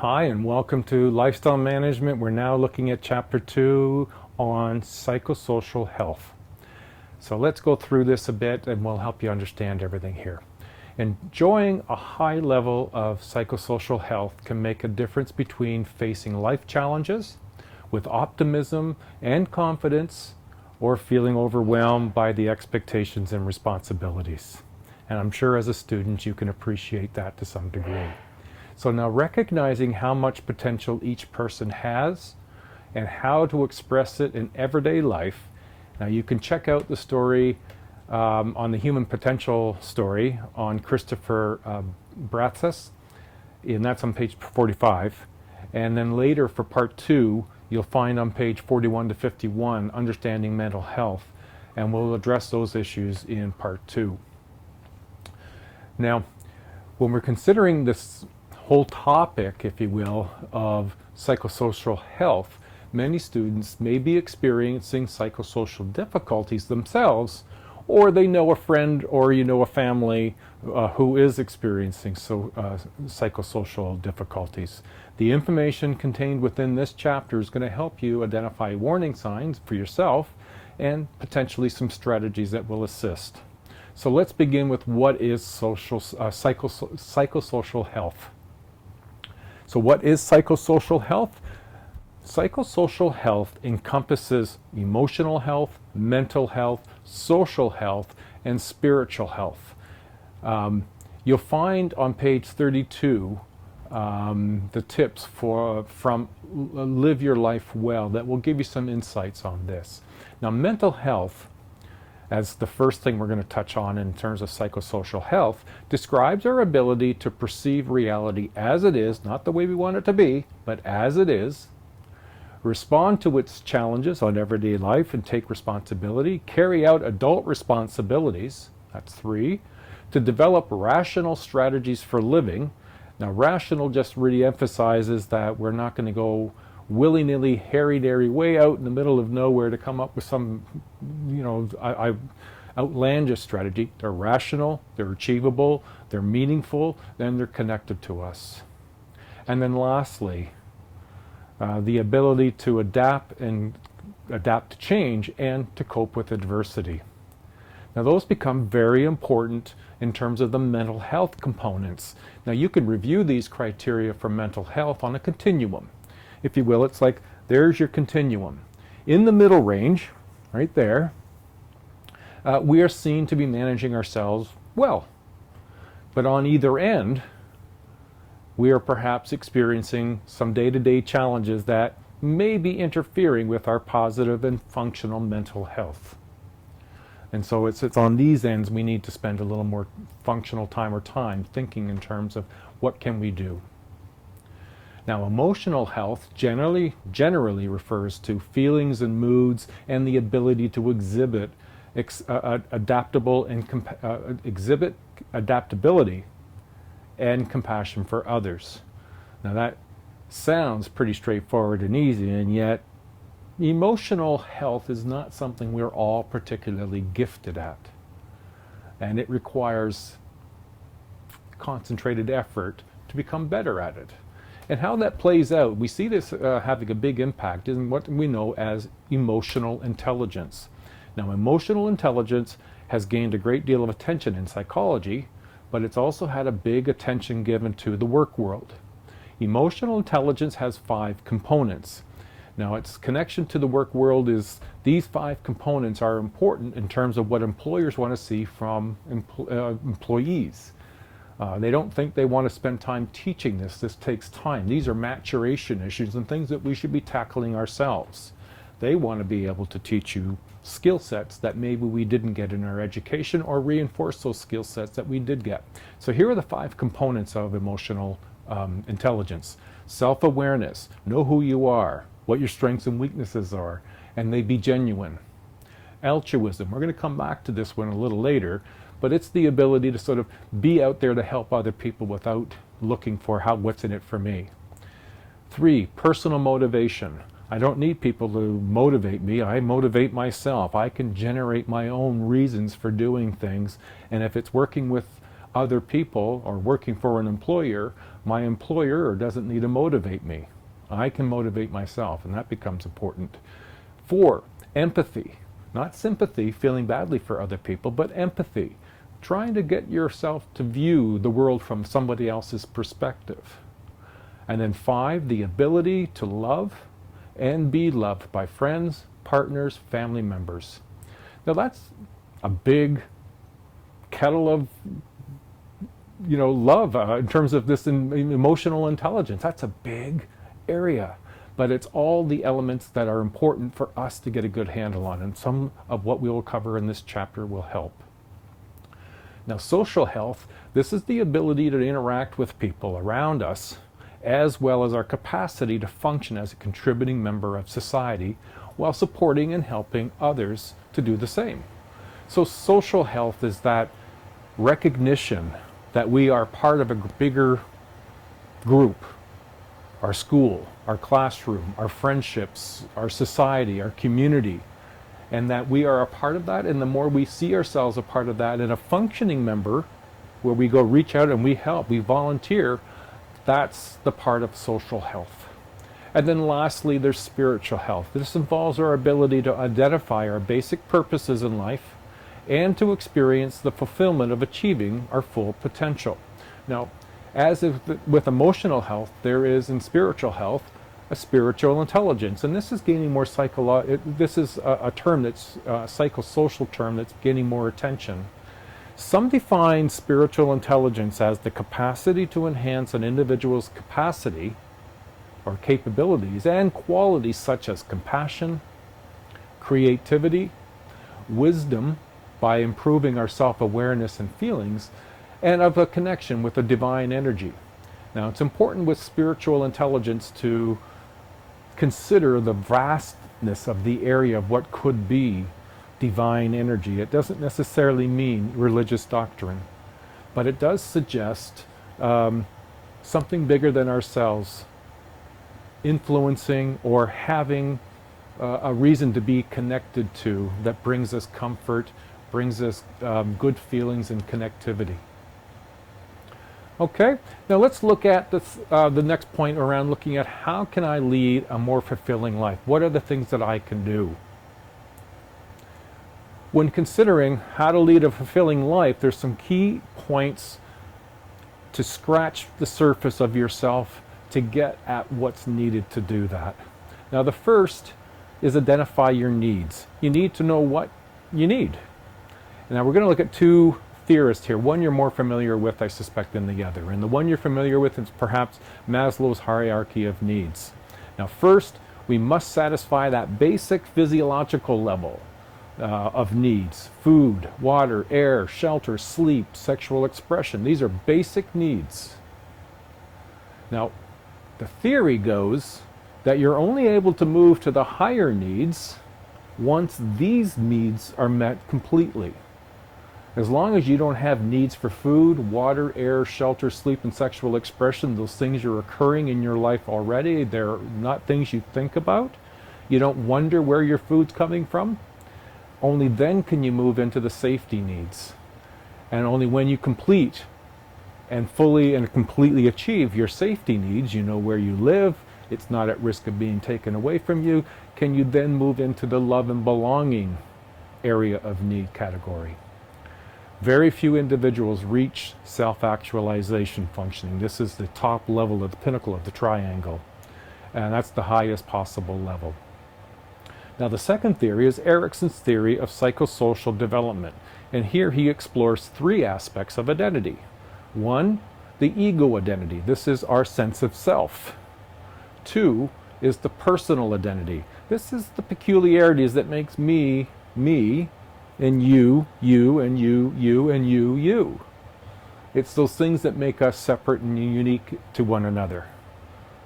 Hi, and welcome to Lifestyle Management. We're now looking at Chapter 2 on psychosocial health. So let's go through this a bit and we'll help you understand everything here. Enjoying a high level of psychosocial health can make a difference between facing life challenges with optimism and confidence or feeling overwhelmed by the expectations and responsibilities. And I'm sure as a student you can appreciate that to some degree. So now recognizing how much potential each person has and how to express it in everyday life. Now you can check out the story on the human potential story on Christopher Brathas, and that's on page 45. And then later for part 2, you'll find on page 41 to 51, Understanding Mental Health, and we'll address those issues in part 2. Now, when we're considering this whole topic, if you will, of psychosocial health, many students may be experiencing psychosocial difficulties themselves, or they know a friend or a family who is experiencing psychosocial difficulties. The information contained within this chapter is going to help you identify warning signs for yourself and potentially some strategies that will assist. So let's begin with what is psychosocial health. So what is psychosocial health? Psychosocial health encompasses emotional health, mental health, social health, and spiritual health. You'll find on page 32 the tips from Live Your Life Well that will give you some insights on this. Now, mental health, as the first thing we're going to touch on in terms of psychosocial health, describes our ability to perceive reality as it is, not the way we want it to be, but as it is, respond to its challenges on everyday life and take responsibility, carry out adult responsibilities, that's 3, to develop rational strategies for living. Now, rational just really emphasizes that we're not going to go willy-nilly, hairy-dairy way out in the middle of nowhere to come up with some, outlandish strategy. They're rational, they're achievable, they're meaningful, and they're connected to us. And then lastly, the ability to adapt to change and to cope with adversity. Now those become very important in terms of the mental health components. Now you can review these criteria for mental health on a continuum. If you will, it's like there's your continuum. In the middle range, right there, we are seen to be managing ourselves well. But on either end, we are perhaps experiencing some day-to-day challenges that may be interfering with our positive and functional mental health. And so it's on these ends we need to spend a little more functional time or time thinking in terms of what can we do. Now, emotional health generally refers to feelings and moods and the ability to exhibit adaptability and compassion for others. Now that sounds pretty straightforward and easy, and yet emotional health is not something we're all particularly gifted at. And it requires concentrated effort to become better at it. And how that plays out, we see this having a big impact in what we know as emotional intelligence. Now, emotional intelligence has gained a great deal of attention in psychology, but it's also had a big attention given to the work world. Emotional intelligence has 5 components. Now, its connection to the work world is these 5 components are important in terms of what employers want to see from employees. They don't think they want to spend time teaching this. This takes time. These are maturation issues and things that we should be tackling ourselves. They want to be able to teach you skill sets that maybe we didn't get in our education or reinforce those skill sets that we did get. So here are the 5 components of emotional intelligence. Self-awareness, know who you are, what your strengths and weaknesses are, and they be genuine. Altruism, we're going to come back to this one a little later, but it's the ability to sort of be out there to help other people without looking for what's in it for me. 3, personal motivation. I don't need people to motivate me. I motivate myself. I can generate my own reasons for doing things. And if it's working with other people or working for an employer, My employer doesn't need to motivate me. I can motivate myself, and that becomes important. 4, empathy. Not sympathy, feeling badly for other people, but empathy. Trying to get yourself to view the world from somebody else's perspective. And then 5, the ability to love and be loved by friends, partners, family members. Now that's a big kettle of love in terms of this emotional intelligence. That's a big area, but it's all the elements that are important for us to get a good handle on, and some of what we will cover in this chapter will help. Now, social health, this is the ability to interact with people around us, as well as our capacity to function as a contributing member of society while supporting and helping others to do the same. So social health is that recognition that we are part of a bigger group, our school, our classroom, our friendships, our society, our community, and that we are a part of that. And the more we see ourselves a part of that and a functioning member, where we go reach out and we help, we volunteer, that's the part of social health. And then lastly, there's spiritual health. This involves our ability to identify our basic purposes in life and to experience the fulfillment of achieving our full potential. Now, as with emotional health, there is in spiritual health a spiritual intelligence, and this is gaining more this is a term that's a psychosocial term that's gaining more attention. Some define spiritual intelligence as the capacity to enhance an individual's capacity or capabilities and qualities such as compassion, creativity, wisdom, by improving our self-awareness and feelings, and of a connection with the divine energy. Now, it's important with spiritual intelligence to consider the vastness of the area of what could be divine energy. It doesn't necessarily mean religious doctrine, but it does suggest something bigger than ourselves influencing or having a reason to be connected to that brings us comfort, brings us good feelings and connectivity. Okay, now let's look at the next point around looking at how can I lead a more fulfilling life? What are the things that I can do? When considering how to lead a fulfilling life, there's some key points to scratch the surface of yourself to get at what's needed to do that. Now, the first is identify your needs. You need to know what you need. Now, we're going to look at two theorists here. One you're more familiar with, I suspect, than the other. And the one you're familiar with is perhaps Maslow's hierarchy of needs. Now, first, we must satisfy that basic physiological level of needs. Food, water, air, shelter, sleep, sexual expression. These are basic needs. Now, the theory goes that you're only able to move to the higher needs once these needs are met completely. As long as you don't have needs for food, water, air, shelter, sleep, and sexual expression, those things are occurring in your life already. They're not things you think about. You don't wonder where your food's coming from. Only then can you move into the safety needs. And only when you complete and fully and completely achieve your safety needs, you know where you live, it's not at risk of being taken away from you, can you then move into the love and belonging area of need category. Very few individuals reach self-actualization functioning. This is the top level of the pinnacle of the triangle, and that's the highest possible level. Now, the second theory is Erikson's theory of psychosocial development, and here he explores three aspects of identity. One, the ego identity. This is our sense of self. Two is the personal identity. This is the peculiarities that makes me, me, and you, and you, and you. It's those things that make us separate and unique to one another.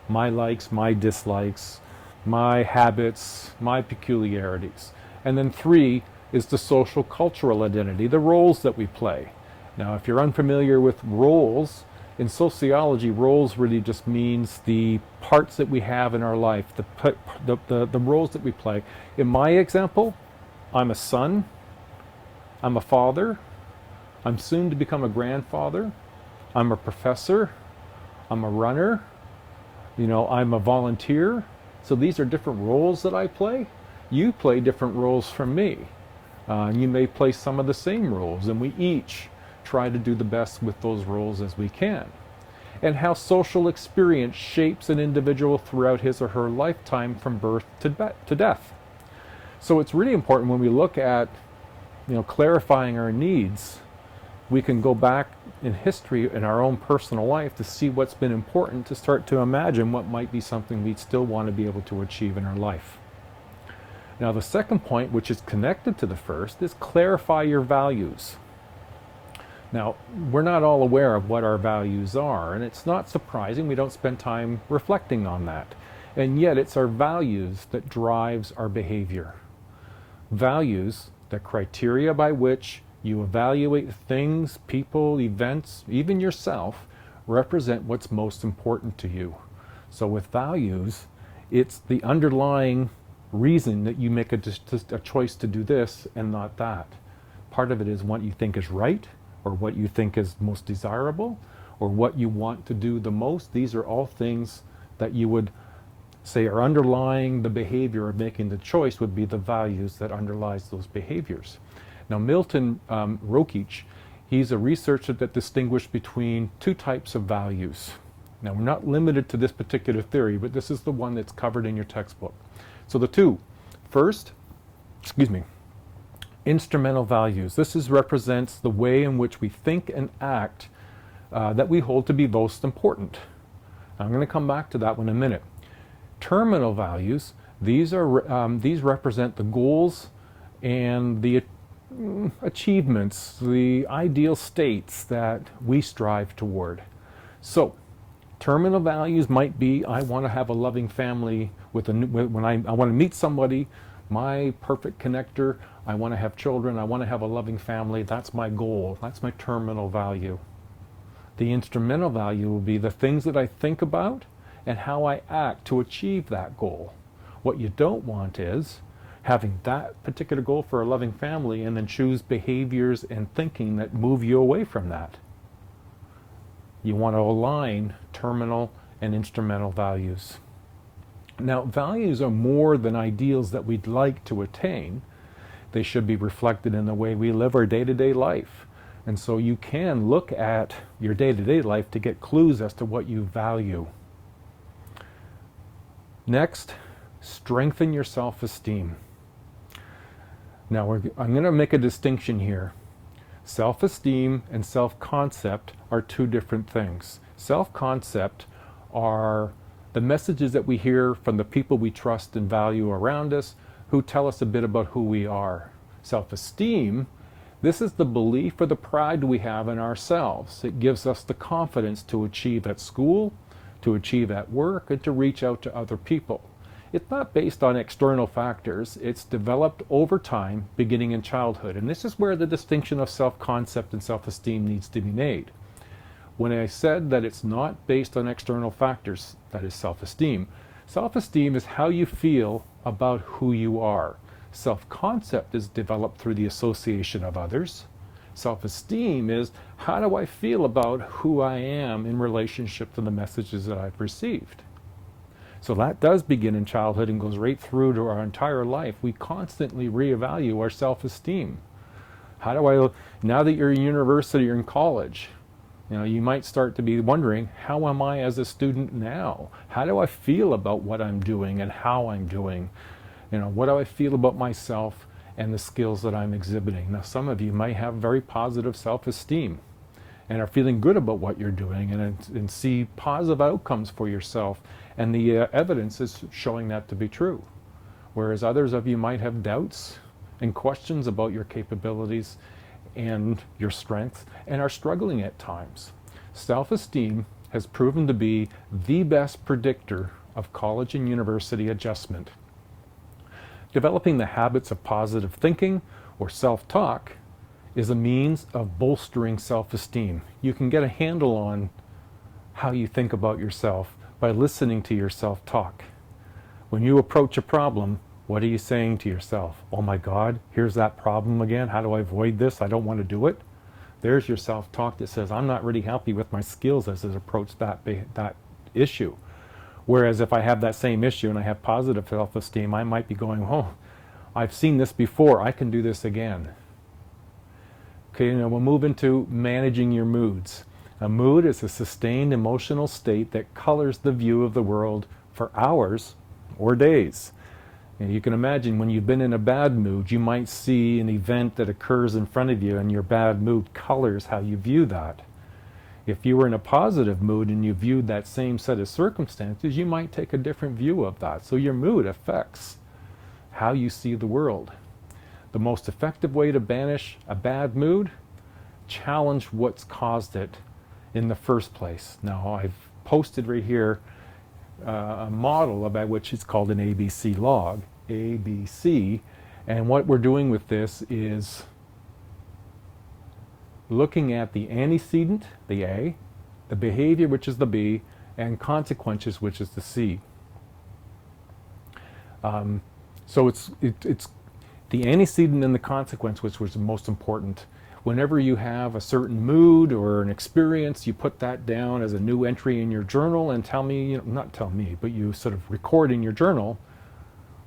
My likes, my dislikes, my habits, my peculiarities. And then three is the social cultural identity, the roles that we play. Now, if you're unfamiliar with roles, in sociology, roles really just means the parts that we have in our life, the roles that we play. In my example, I'm a son, I'm a father, I'm soon to become a grandfather, I'm a professor, I'm a runner, I'm a volunteer. So these are different roles that I play. You play different roles from me. And you may play some of the same roles, and we each try to do the best with those roles as we can. And how social experience shapes an individual throughout his or her lifetime from birth to death. So it's really important when we look at, clarifying our needs, we can go back in history in our own personal life to see what's been important, to start to imagine what might be something we'd still want to be able to achieve in our life. Now the second point, which is connected to the first, is clarify your values. Now, we're not all aware of what our values are, and it's not surprising we don't spend time reflecting on that. And yet it's our values that drives our behavior. Values, the criteria by which you evaluate things, people, events, even yourself, represent what's most important to you. So with values, it's the underlying reason that you make a choice to do this and not that. Part of it is what you think is right, or what you think is most desirable, or what you want to do the most. These are all things that you would say are underlying the behavior of making the choice, would be the values that underlies those behaviors. Now Milton Rokic, he's a researcher that distinguished between two types of values. Now we're not limited to this particular theory, but this is the one that's covered in your textbook. So the two, first, instrumental values. This represents the way in which we think and act that we hold to be most important. I'm going to come back to that one in a minute. Terminal values, these represent the goals and the achievements, the ideal states that we strive toward. So terminal values might be, I want to have a loving family when I want to meet somebody, my perfect connector, I want to have children, I want to have a loving family. That's my goal. That's my terminal value. The instrumental value will be the things that I think about and how I act to achieve that goal. What you don't want is having that particular goal for a loving family and then choose behaviors and thinking that move you away from that. You want to align terminal and instrumental values. Now, values are more than ideals that we'd like to attain. They should be reflected in the way we live our day-to-day life. And so you can look at your day-to-day life to get clues as to what you value. Next, strengthen your self-esteem. Now, I'm going to make a distinction here. Self-esteem and self-concept are two different things. Self-concept are the messages that we hear from the people we trust and value around us, who tell us a bit about who we are. Self-esteem, this is the belief or the pride we have in ourselves. It gives us the confidence to achieve at school, to achieve at work, and to reach out to other people. It's not based on external factors. It's developed over time, beginning in childhood. And this is where the distinction of self-concept and self-esteem needs to be made. When I said that it's not based on external factors, that is self-esteem. Self-esteem is how you feel about who you are. Self-concept is developed through the association of others. Self-esteem is, how do I feel about who I am in relationship to the messages that I've received? So that does begin in childhood and goes right through to our entire life. We constantly reevaluate our self-esteem. Now that you're in university or in college, you might start to be wondering, how am I as a student now? How do I feel about what I'm doing and how I'm doing? What do I feel about myself and the skills that I'm exhibiting? Now, some of you might have very positive self-esteem and are feeling good about what you're doing and see positive outcomes for yourself, and the evidence is showing that to be true. Whereas others of you might have doubts and questions about your capabilities and your strengths and are struggling at times. Self-esteem has proven to be the best predictor of college and university adjustment. Developing the habits of positive thinking or self-talk is a means of bolstering self-esteem. You can get a handle on how you think about yourself by listening to your self-talk. When you approach a problem, what are you saying to yourself? Oh my God, here's that problem again. How do I avoid this? I don't want to do it. There's your self-talk that says, I'm not really happy with my skills as I approach that issue. Whereas if I have that same issue and I have positive self-esteem, I might be going, oh, I've seen this before, I can do this again. Okay, now we'll move into managing your moods. A mood is a sustained emotional state that colors the view of the world for hours or days. And you can imagine when you've been in a bad mood, you might see an event that occurs in front of you and your bad mood colors how you view that. If you were in a positive mood and you viewed that same set of circumstances, you might take a different view of that. So your mood affects how you see the world. The most effective way to banish a bad mood, challenge what's caused it in the first place. Now I've posted right here a model about which is called an ABC log, ABC, and what we're doing with this is looking at the antecedent, the A, the behavior, which is the B, and consequences, which is the C. So it's the antecedent and the consequence, which was the most important. Whenever you have a certain mood or an experience, you put that down as a new entry in your journal and tell me, not tell me, but you sort of record in your journal,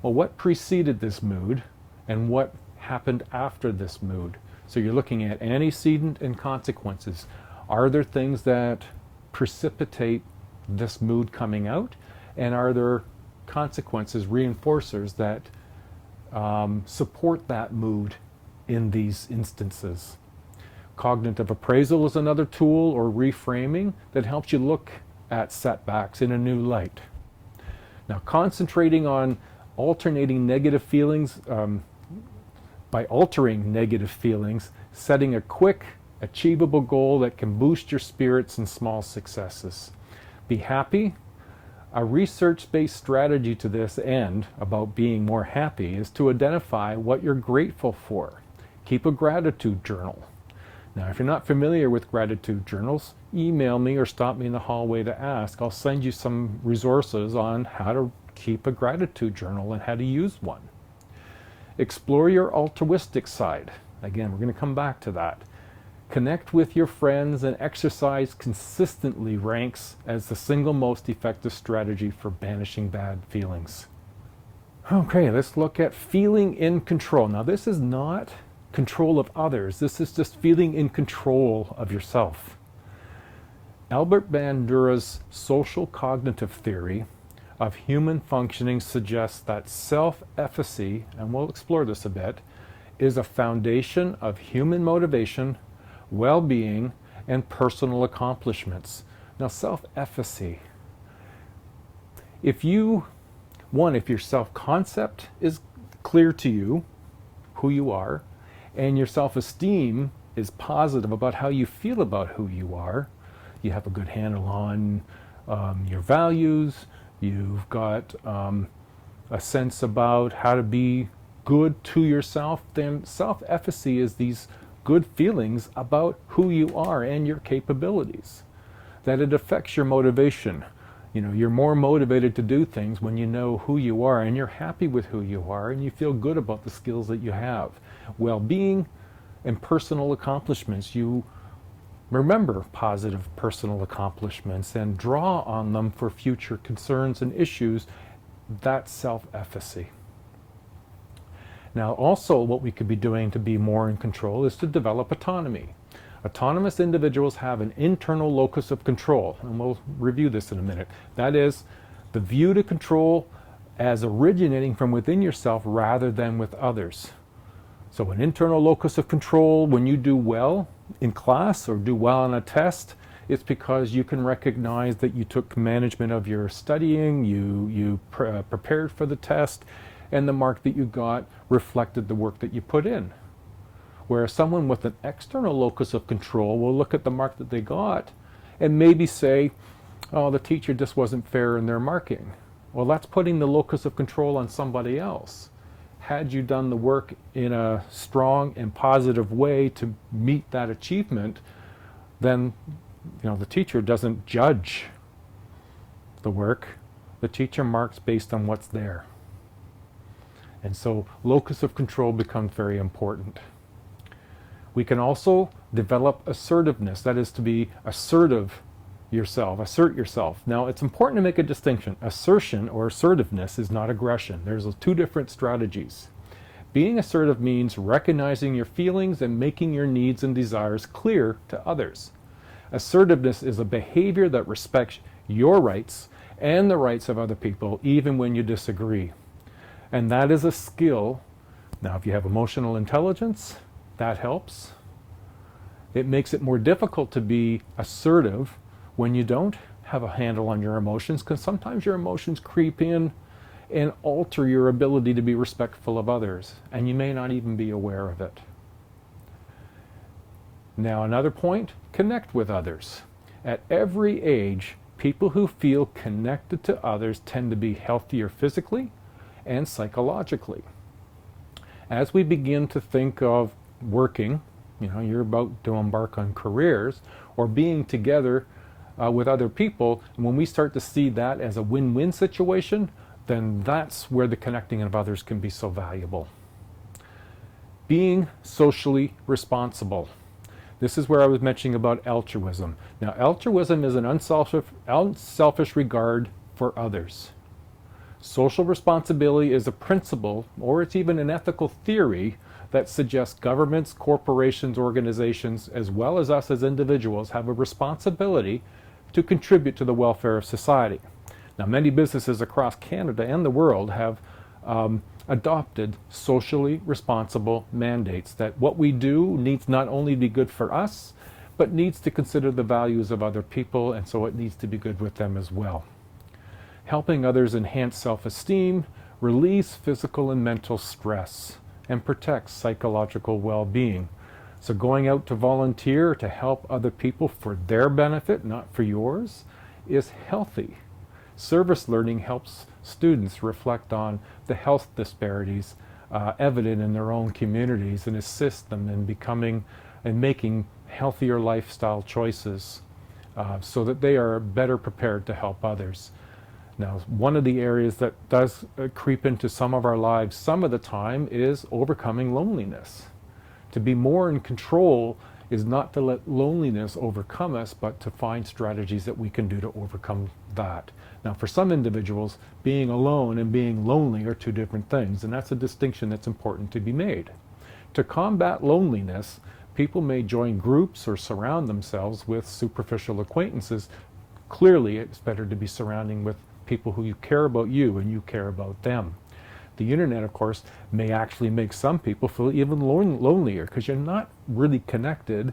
well, what preceded this mood and what happened after this mood? So you're looking at antecedent and consequences. Are there things that precipitate this mood coming out? And are there consequences, reinforcers that support that mood in these instances? Cognitive appraisal is another tool, or reframing, that helps you look at setbacks in a new light. Now, concentrating on alternating negative feelings, by altering negative feelings, setting a quick, achievable goal that can boost your spirits in small successes. Be happy. A research-based strategy to this end about being more happy is to identify what you're grateful for. Keep a gratitude journal. Now, if you're not familiar with gratitude journals, email me or stop me in the hallway to ask. I'll send you some resources on how to keep a gratitude journal and how to use one. Explore your altruistic side. Again, we're going to come back to that. Connect with your friends and exercise consistently ranks as the single most effective strategy for banishing bad feelings. Okay, let's look at feeling in control. Now, this is not control of others. This is just feeling in control of yourself. Albert Bandura's social cognitive theory of human functioning suggests that self-efficacy, and we'll explore this a bit, is a foundation of human motivation, well-being, and personal accomplishments. Now, self-efficacy. If your self-concept is clear to you, who you are, and your self-esteem is positive about how you feel about who you are, you have a good handle on your values, you've got a sense about how to be good to yourself, then self-efficacy is these good feelings about who you are and your capabilities. That it affects your motivation. You're more motivated to do things when you know who you are and you're happy with who you are and you feel good about the skills that you have. Well-being and personal accomplishments. You remember positive personal accomplishments and draw on them for future concerns and issues. That's self-efficacy. Now, also what we could be doing to be more in control is to develop autonomy. Autonomous individuals have an internal locus of control, and we'll review this in a minute. That is the view to control as originating from within yourself rather than with others. So an internal locus of control, when you do well in class or do well on a test, it's because you can recognize that you took management of your studying, you prepared for the test, and the mark that you got reflected the work that you put in. Whereas someone with an external locus of control will look at the mark that they got and maybe say, oh, the teacher just wasn't fair in their marking. Well, that's putting the locus of control on somebody else. Had you done the work in a strong and positive way to meet that achievement, then the teacher doesn't judge the work. The teacher marks based on what's there. And so locus of control becomes very important. We can also develop assertiveness, that is to be assertive yourself, assert yourself. Now, it's important to make a distinction. Assertion or assertiveness is not aggression. There's two different strategies. Being assertive means recognizing your feelings and making your needs and desires clear to others. Assertiveness is a behavior that respects your rights and the rights of other people, even when you disagree. And that is a skill. Now, if you have emotional intelligence, that helps. It makes it more difficult to be assertive when you don't have a handle on your emotions, because sometimes your emotions creep in and alter your ability to be respectful of others, and you may not even be aware of it. Now, another point, connect with others. At every age, people who feel connected to others tend to be healthier physically and psychologically. As we begin to think of working, you're about to embark on careers, or being together with other people, and when we start to see that as a win-win situation, then that's where the connecting of others can be so valuable. Being socially responsible. This is where I was mentioning about altruism. Now, altruism is an unselfish regard for others. Social responsibility is a principle, or it's even an ethical theory, that suggests governments, corporations, organizations, as well as us as individuals, have a responsibility to contribute to the welfare of society. Now, many businesses across Canada and the world have adopted socially responsible mandates that what we do needs not only be good for us, but needs to consider the values of other people, and so it needs to be good with them as well. Helping others enhance self-esteem, relieves physical and mental stress, and protects psychological well-being. So going out to volunteer to help other people for their benefit, not for yours, is healthy. Service learning helps students reflect on the health disparities evident in their own communities and assist them in becoming and making healthier lifestyle choices so that they are better prepared to help others. Now, one of the areas that does creep into some of our lives some of the time is overcoming loneliness. To be more in control is not to let loneliness overcome us, but to find strategies that we can do to overcome that. Now, for some individuals, being alone and being lonely are two different things, and that's a distinction that's important to be made. To combat loneliness, people may join groups or surround themselves with superficial acquaintances. Clearly, it's better to be surrounding with people who care about you and you care about them. The internet, of course, may actually make some people feel even lonelier because you're not really connected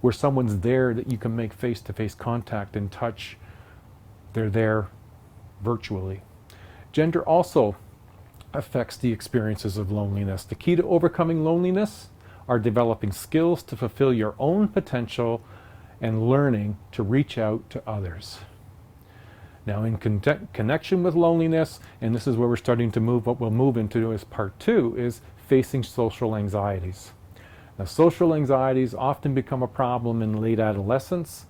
where someone's there that you can make face-to-face contact and touch. They're there virtually. Gender also affects the experiences of loneliness. The key to overcoming loneliness are developing skills to fulfill your own potential and learning to reach out to others. Now, in connection with loneliness, and this is where we're starting to move, what we'll move into as part 2, is facing social anxieties. Now, social anxieties often become a problem in late adolescence.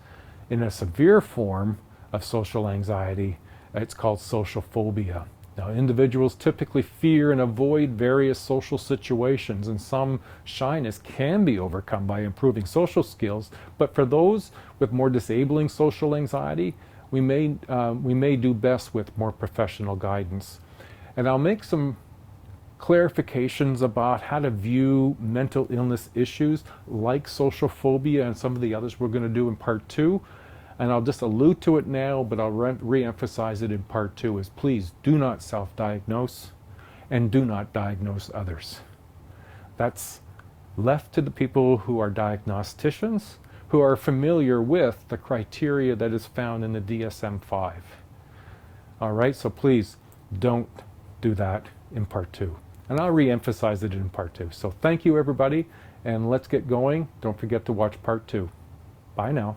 In a severe form of social anxiety, it's called social phobia. Now, individuals typically fear and avoid various social situations, and some shyness can be overcome by improving social skills, but for those with more disabling social anxiety, we may do best with more professional guidance. And I'll make some clarifications about how to view mental illness issues like social phobia and some of the others we're going to do in part 2. And I'll just allude to it now, but I'll re-emphasize it in part 2, is please do not self-diagnose and do not diagnose others. That's left to the people who are diagnosticians, who are familiar with the criteria that is found in the DSM-5. All right, so please don't do that in part 2. And I'll re-emphasize it in part 2. So thank you, everybody, and let's get going. Don't forget to watch part 2. Bye now.